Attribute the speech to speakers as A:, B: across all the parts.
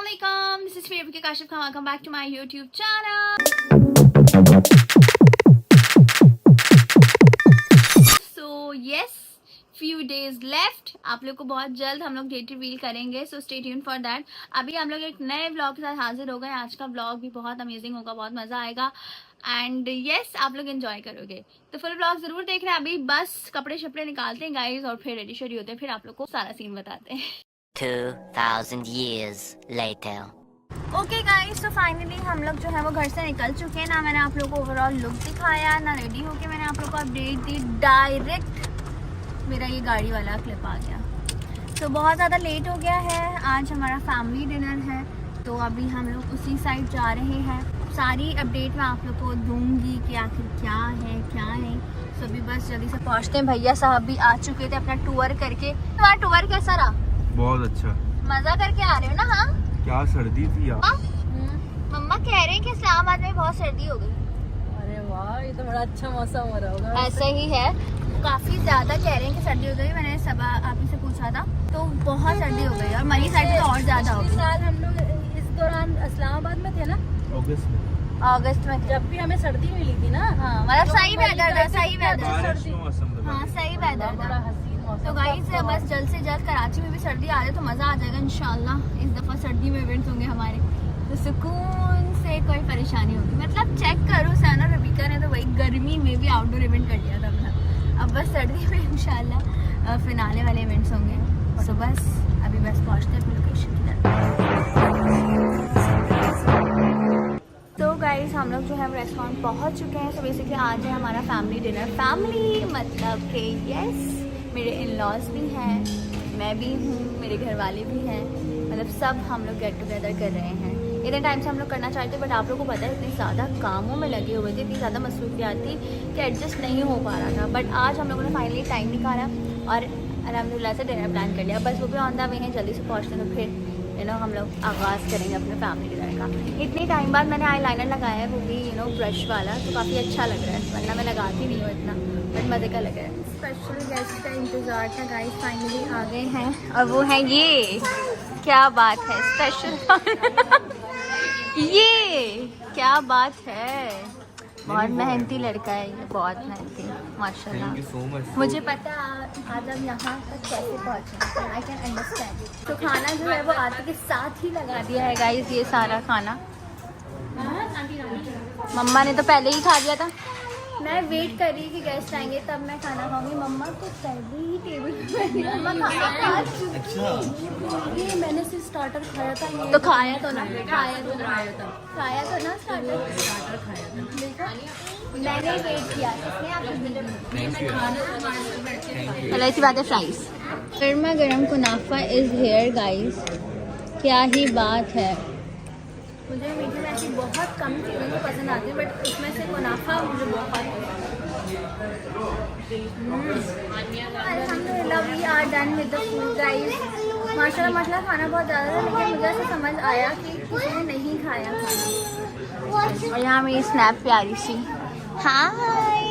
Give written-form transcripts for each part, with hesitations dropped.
A: Assalamualaikum. This is Favorite Kashif Khan. Welcome back to my YouTube channel. So yes, few days left. आप लोग को बहुत जल्द हम लोग डेट रिवील करेंगे. So stay tuned for that. अभी हम लोग एक नए व्लॉग के साथ हाजिर हो गए. आज का व्लॉग भी बहुत अमेजिंग होगा, बहुत मजा आएगा. एंड यस, आप लोग एंजॉय करोगे. तो फुल व्लॉग जरूर देख रहे हैं. अभी बस कपड़े शपड़े निकालते हैं गाइस और फिर रेडी शेडी होते हैं. फिर आप लोग को सारा सीन बताते हैं.
B: 2000 years later.
A: ओके गाइस, तो फाइनली हम लोग जो है वो घर से निकल चुके हैं. ना मैंने आप लोग को ओवरऑल लुक दिखाया, ना रेडी होके मैंने आप लोग को अपडेट दी. डायरेक्ट मेरा ये गाड़ी वाला क्लिप आ गया. तो बहुत ज़्यादा लेट हो गया है. आज हमारा फैमिली डिनर है, तो अभी हम लोग उसी साइड जा रहे हैं. सारी अपडेट मैं आप लोग को दूंगी कि आखिर क्या है. तो अभी बस जल्दी से पहुँचते हैं. भैया साहब भी आ चुके थे अपना टूर करके. तुम्हारा टूर कैसा रहा?
C: बहुत अच्छा.
A: मजा करके आ रहे हो ना? हाँ,
C: क्या सर्दी थी यार.
A: मम्मा कह रहे हैं कि इस्लामाबाद में बहुत सर्दी हो गई.
D: अरे वाह, ये तो बड़ा अच्छा मौसम हो रहा होगा.
A: ऐसा ही है, काफी ज्यादा कह रहे हैं कि सर्दी हो गई. मैंने सब आप ही से पूछा था, तो बहुत सर्दी हो गई. और मनी साइड तो और ज्यादा हो
D: इस
A: गई.
D: साल हम लोग इस दौरान इस्लामाबाद में थे ना,
A: अगस्त में
D: जब भी हमें सर्दी मिली थी ना.
A: हाँ, मतलब सही वेदर था. सही वेदर.
C: बारिश का मौसम था.
A: हाँ, सही वेदर
D: बड़ा
A: था.
D: हसीन मौसम.
A: तो गाइस बस जल्द से जल्द कराची में भी सर्दी आ रही है, तो मज़ा आ जाएगा इंशाल्लाह. इस दफ़ा सर्दी में इवेंट्स होंगे हमारे, तो सुकून से कोई परेशानी होगी. मतलब चेक करो, साना रबीका ने तो वही गर्मी में भी आउटडोर इवेंट कर लिया था अपना. अब बस सर्दी में इंशाल्लाह फिनाले वाले इवेंट्स होंगे. तो बस अभी बस पहुँचते हैं अपनी लोकेशन की तरफ. तो गाइस हम लोग जो है रेस्टोरेंट पहुँच चुके हैं. तो बेसिकली आज है हमारा फैमिली डिनर. फैमिली मतलब कि यस, मेरे इन लॉज भी हैं, मैं भी हूँ, मेरे घर वाले भी हैं. मतलब सब हम लोग गेट टुगेदर कर रहे हैं. इतने टाइम से हम लोग करना चाहते, बट आप लोगों को पता है इतने ज़्यादा कामों में लगे हुए थे, इतनी ज़्यादा मसरूफियात थी कि एडजस्ट नहीं हो पा रहा था. बट आज हम लोगों ने फाइनली टाइम निकाला और अल्हम्दुलिल्लाह से डिनर प्लान कर लिया. बस वो भी ऑन द वे हैं, जल्दी से पहुँचते हैं. तो फिर हम लोग आगाज़ करेंगे अपने फैमिली डिनर का. इतने टाइम बाद मैंने आई लाइनर लगाया है, वो भी ब्रश वाला, तो काफ़ी अच्छा लग रहा है. वरना मैं लगाती नहीं हूँ इतना, बट मज़े का लग रहा है. स्पेशल गेस्ट का इंतज़ार था गाइस, फाइनली आ गए हैं. और वो है ये, क्या बात है, स्पेशल. ये क्या बात है. बहुत मेहनती लड़का है ये, बहुत मेहनती माशाल्लाह. मुझे पता आज हम यहाँ तक कैसे पहुँचे. I can understand. तो खाना जो है वो आते के साथ ही लगा दिया है गाइस. ये सारा खाना मम्मा ने तो पहले ही खा लिया था. मैं वेट कर रही कि गेस्ट आएंगे तब मैं खाना खाऊंगी. मम्मा तो पहले ही टेबल पे मम्मा खाना खा चुकी.
D: ये मैंने सिर्फ स्टार्टर खाया था. ये
A: तो खाया तो ना
D: स्टार्टर खाया था.
A: देखो, मैंने वेट किया. चलो ऐसी बात है. फ्राइज गर्मा गर्म कुनाफा इज हेयर गाइस. क्या ही बात है. मुझे मीठी में ऐसी बहुत कम चीज़ें तो पसंद आती है, बट उसमें से मुनाफा मुझे बहुत अल्हम्दुलिल्लाह we are done with the food guys. माशाल्लाह खाना बहुत ज़्यादा था, लेकिन मुझे ऐसा समझ आया कि किसी ने नहीं खाया खाना. और यहाँ मेरी स्नैप प्यारी सी हाय.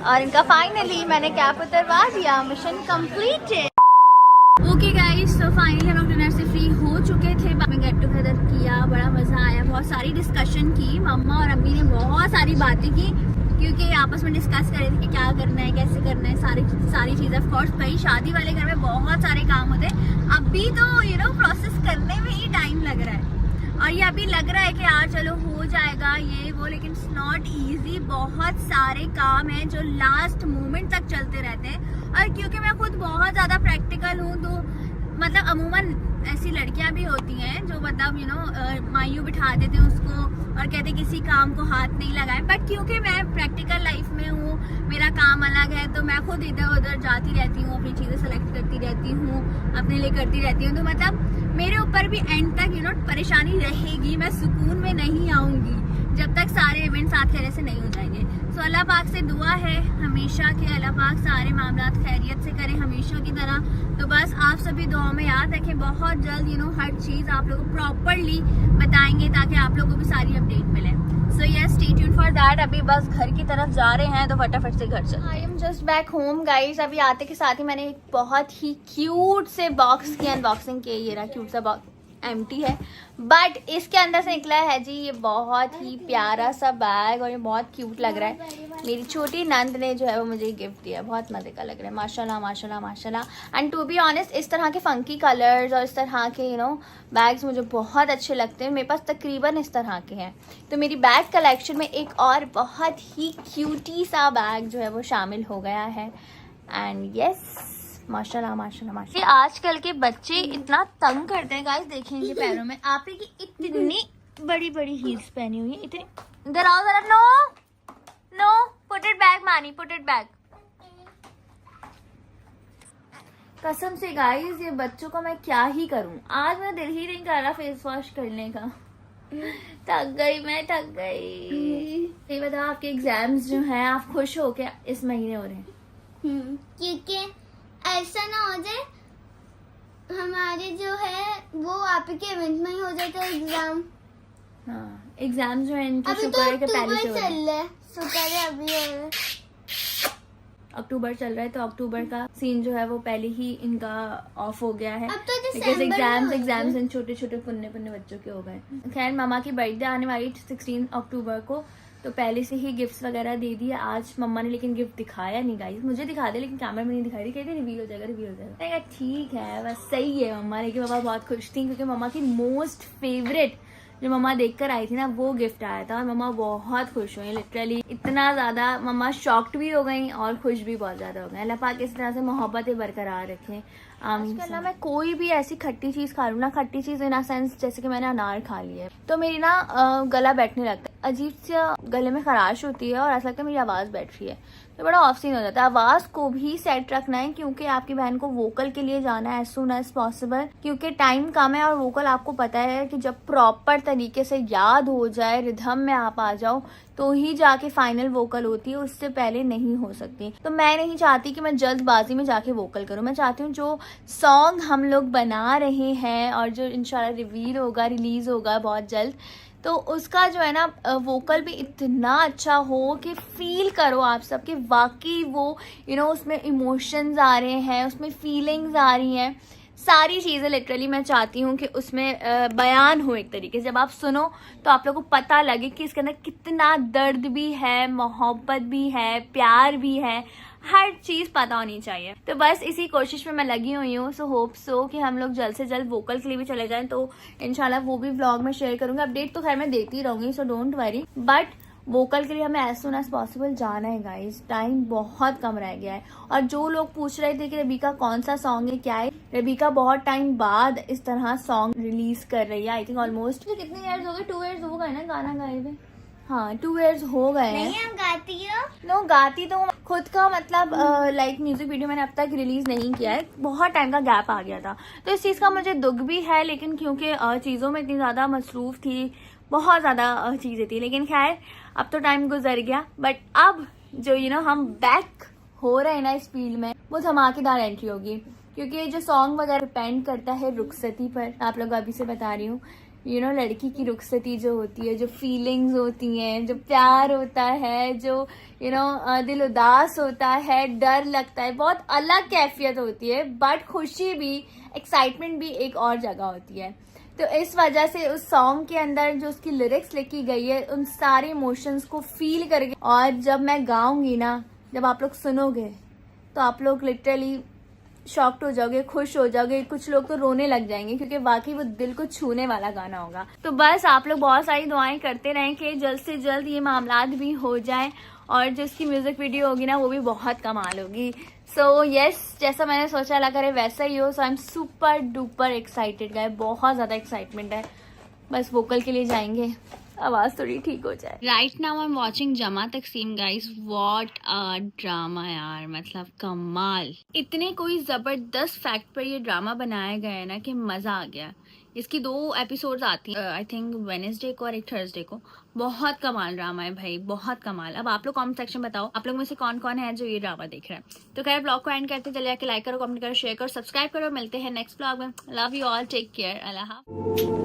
A: और इनका फाइनली मैंने कैप उतरवा दिया. Mission completed. ओके गाइस, तो फाइनली हम लोग डिनर से फ्री हो चुके थे. में गेट टुगेदर किया, बड़ा मज़ा आया. बहुत सारी डिस्कशन की. मम्मा और अम्मी ने बहुत सारी बातें की, क्योंकि आपस में डिस्कस कर रहे थे कि क्या करना है, कैसे करना है, सारी चीज़ें. ऑफ कोर्स भाई शादी वाले घर में बहुत सारे काम होते हैं. अभी तो प्रोसेस करने में ही टाइम लग रहा है. और ये अभी लग रहा है कि यार चलो हो जाएगा ये वो, लेकिन इट्स नॉट ईजी. बहुत सारे काम हैं जो लास्ट मोमेंट तक चलते रहते हैं. और क्योंकि मैं खुद बहुत ज़्यादा प्रैक्टिकल हूँ, तो मतलब अमूमन ऐसी लड़कियां भी होती हैं जो मतलब मायूं बिठा देते हैं उसको और कहते किसी काम को हाथ नहीं लगाए. बट क्योंकि मैं प्रैक्टिकल लाइफ में हूँ, मेरा काम अलग है, तो मैं खुद इधर उधर जाती रहती हूँ, अपनी चीज़ें सेलेक्ट करती रहती हूँ, अपने लिए करती रहती हूँ. तो मतलब मेरे ऊपर भी एंड तक परेशानी रहेगी. मैं सुकून में नहीं आऊँगी. जब तक सारे इवेंट्स आपके तरह से नहीं हो जाएंगे। सो अल्लाह पाक से दुआ है हमेशा कि अल्लाह पाक सारे मामलात खैरियत से करें हमेशा की तरह। तो बस आप सभी दुआओं में याद रखें, बहुत जल्द हर चीज़ आप लोगों को प्रॉपरली बताएंगे ताकि आप लोगों को भी सारी अपडेट मिले। So yes, stay tuned for that. अभी बस घर की तरफ जा रहे हैं तो फटाफट से घर चलते हैं। I am just back home guys. अभी आते के साथ ही मैंने एक बहुत ही क्यूट से बॉक्स की अनबॉक्सिंग की। ये रहा क्यूट सा बॉक्स, एम्प्टी है बट इसके अंदर से निकला है जी ये बहुत ही प्यारा सा बैग और ये बहुत क्यूट लग रहा है। मेरी छोटी नंद ने जो है वो मुझे गिफ्ट दिया, बहुत मजे का लग रहा है, माशाल्लाह माशाल्लाह माशाल्लाह। एंड टू बी ऑनेस्ट इस तरह के फंकी कलर्स और इस तरह के बैग्स मुझे बहुत अच्छे लगते हैं। मेरे पास तकरीबन इस तरह के हैं, तो मेरी बैग कलेक्शन में एक और बहुत ही क्यूटी सा बैग जो है वो शामिल हो गया है। एंड यस, माशाल्लाह माशाल्लाह माशाल्लाह। आजकल के बच्चे इतना तंग करते हैं गाइस, देखें इनके पैरों में आप ही की इतनी बड़ी बड़ी हील्स पहनी हुई है, इतनी। इधर आओ जरा। No no, put it back Mani, put it back. कसम से गाइस ये बच्चों को मैं क्या ही करूं, आज मेरा दिल ही नहीं कर रहा फेस वॉश करने का। थक गई मैं, थक गई। ये बताओ आपके एग्जाम्स जो हैं आप खुश हो क्या इस महीने हो रहे हैं?
E: क्योंकि ऐसा ना हो जाए हमारे जो है वो आपके इवेंट में ही हो जाए तो एग्जाम।
A: हाँ, एग्जाम जो है इनके
E: अभी
A: शुक्र
E: तो
A: है कि पहले से हो रहे हैं।
E: चल रहा है, शुक्र है अभी है।
A: अक्टूबर चल रहा है तो अक्टूबर का सीन जो है वो पहले ही इनका ऑफ हो गया है।
E: अब तो
A: बिकॉज
E: दिसंबर में
A: एग्जाम्स इन छोटे छोटे पुन्ने पुन्ने बच्चों के हो गए। खैर मम्मा की बर्थडे आने वाली 16 अक्टूबर को, तो पहले से ही गिफ्ट्स वगैरह दे दिए। आज मम्मा ने लेकिन गिफ्ट दिखाया नहीं गाइस, मुझे दिखा दे लेकिन कैमरा में नहीं दिखाई दी, कहते रिवील हो जाएगा रिवील हो जाएगा। मैंने कहा ठीक है बस सही है मम्मा, लेकिन मम्मा बहुत खुश थी क्योंकि मम्मा की मोस्ट फेवरेट जो मम्मा देखकर आई थी ना वो गिफ्ट आया था और मम्मा बहुत खुश हुई। लिटरली इतना ज्यादा मम्मा शॉक्ड भी हो गई और खुश भी बहुत ज्यादा हो गई। अल्लाह पाक इस तरह से मोहब्बतें बरकरार रखें, आमीन। मैं कोई भी ऐसी खट्टी चीज खा लूँ ना, खट्टी चीज इन सेंस जैसे कि मैंने अनार खा लिया है तो मेरी ना गला बैठने लगता है, अजीब सा गले में खराश होती है और ऐसा लगता है मेरी आवाज बैठ रही है, तो बड़ा ऑफ सीन हो जाता है। आवाज को भी सेट रखना है क्योंकि आपकी बहन को वोकल के लिए जाना है एज सुन एज पॉसिबल, क्योंकि टाइम कम है और वोकल आपको पता है कि जब प्रॉपर तरीके से याद हो जाए, रिधम में आप आ जाओ तो ही जाके फाइनल वोकल होती है, उससे पहले नहीं हो सकती। तो मैं नहीं चाहती कि मैं जल्दबाजी में जाके वोकल करूं, मैं चाहती हूँ जो सॉन्ग हम लोग बना रहे हैं और जो इंशाल्लाह रिवील होगा, रिलीज होगा बहुत जल्द, तो उसका जो है ना वोकल भी इतना अच्छा हो कि फील करो आप सब कि वाकई वो उसमें इमोशंस आ रहे हैं, उसमें फीलिंग्स आ रही हैं, सारी चीज़ें लिटरली मैं चाहती हूँ कि उसमें बयान हो एक तरीके से। जब आप सुनो तो आप लोगों को पता लगे कि इसके अंदर कितना दर्द भी है, मोहब्बत भी है, प्यार भी है, हर चीज़ पता होनी चाहिए। तो बस इसी कोशिश में मैं लगी हुई हूँ। सो होप सो कि हम लोग जल्द से जल्द वोकल के लिए भी चले जाएं, तो इंशाल्लाह वो भी व्लॉग में शेयर करूँगी। अपडेट तो खैर मैं देती रहूँगी, so don't worry, but vocal के लिए हमें एज सुन एज पॉसिबल जाना है गाइस, टाइम बहुत कम रह गया है। और जो लोग पूछ रहे थे कि रबीका कौन सा सॉन्ग है क्या है, रबीका बहुत टाइम बाद इस तरह सॉन्ग रिलीज कर रही है। आई थिंक ऑलमोस्ट कितने ईयर्स हो गए, 2 ईयर्स हो गए ना गाना गाए हुए। हाँ 2 ईयर्स हो गए हैं।
E: नहीं हम गाती हो
A: नो गाती तो खुद का मतलब लाइक म्यूजिक वीडियो मैंने अब तक रिलीज नहीं किया है, बहुत टाइम का गैप आ गया था, तो इस चीज़ का मुझे दुख भी है, लेकिन क्योंकि चीज़ों में इतनी ज़्यादा मसरूफ थी, बहुत ज़्यादा चीज़ें थी, लेकिन खैर अब तो टाइम गुजर गया। बट अब जो हम बैक हो रहे हैं ना इस फील्ड में, वो धमाकेदार एंट्री होगी, क्योंकि जो सॉन्ग वगैरह डिपेंड करता है रुखसती पर। आप लोग अभी से बता रही हूँ लड़की की रुखसती जो होती है, जो फीलिंग्स होती हैं, जो प्यार होता है, जो दिल उदास होता है, डर लगता है, बहुत अलग कैफियत होती है, बट खुशी भी, एक्साइटमेंट भी एक और जगह होती है। तो इस वजह से उस सॉन्ग के अंदर जो उसकी लिरिक्स लिखी गई है, उन सारे इमोशंस को फील करके, और जब मैं गाऊंगी ना, जब आप लोग सुनोगे तो आप लोग लिटरली शॉक्ड हो जाओगे, खुश हो जाओगे, कुछ लोग तो रोने लग जाएंगे, क्योंकि वाकई वो दिल को छूने वाला गाना होगा। तो बस आप लोग बहुत सारी दुआएं करते रहें कि जल्द से जल्द ये मामलात भी हो जाए और जो इसकी म्यूजिक वीडियो होगी ना वो भी बहुत कमाल होगी। सो यस, जैसा मैंने सोचा अल्लाह करे वैसा ही हो। So I am super duper excited guys, बहुत ज्यादा एक्साइटमेंट है। बस वोकल के लिए जाएंगे, आवाज थोड़ी ठीक हो जाए। Right now I am watching जमा तकसीम गाइस, व्हाट अ ड्रामा यार, मतलब कमाल। इतने कोई जबरदस्त फैक्ट पर ये ड्रामा बनाया गया है ना कि मजा आ गया। इसकी 2 एपिसोड्स आती हैं आई थिंक वेडनेसडे को और एक थर्सडे को। बहुत कमाल ड्रामा है भाई, बहुत कमाल। अब आप लोग कमेंट सेक्शन बताओ आप लोग में से कौन कौन है जो ये ड्रामा देख रहे हैं। तो खैर ब्लॉग को एंड करते चले जाके लाइक करो, कमेंट करो, शेयर करो, सब्सक्राइब करो। मिलते हैं नेक्स्ट ब्लॉग में। Love you all, take care, अल्लाह हाफ़िज़।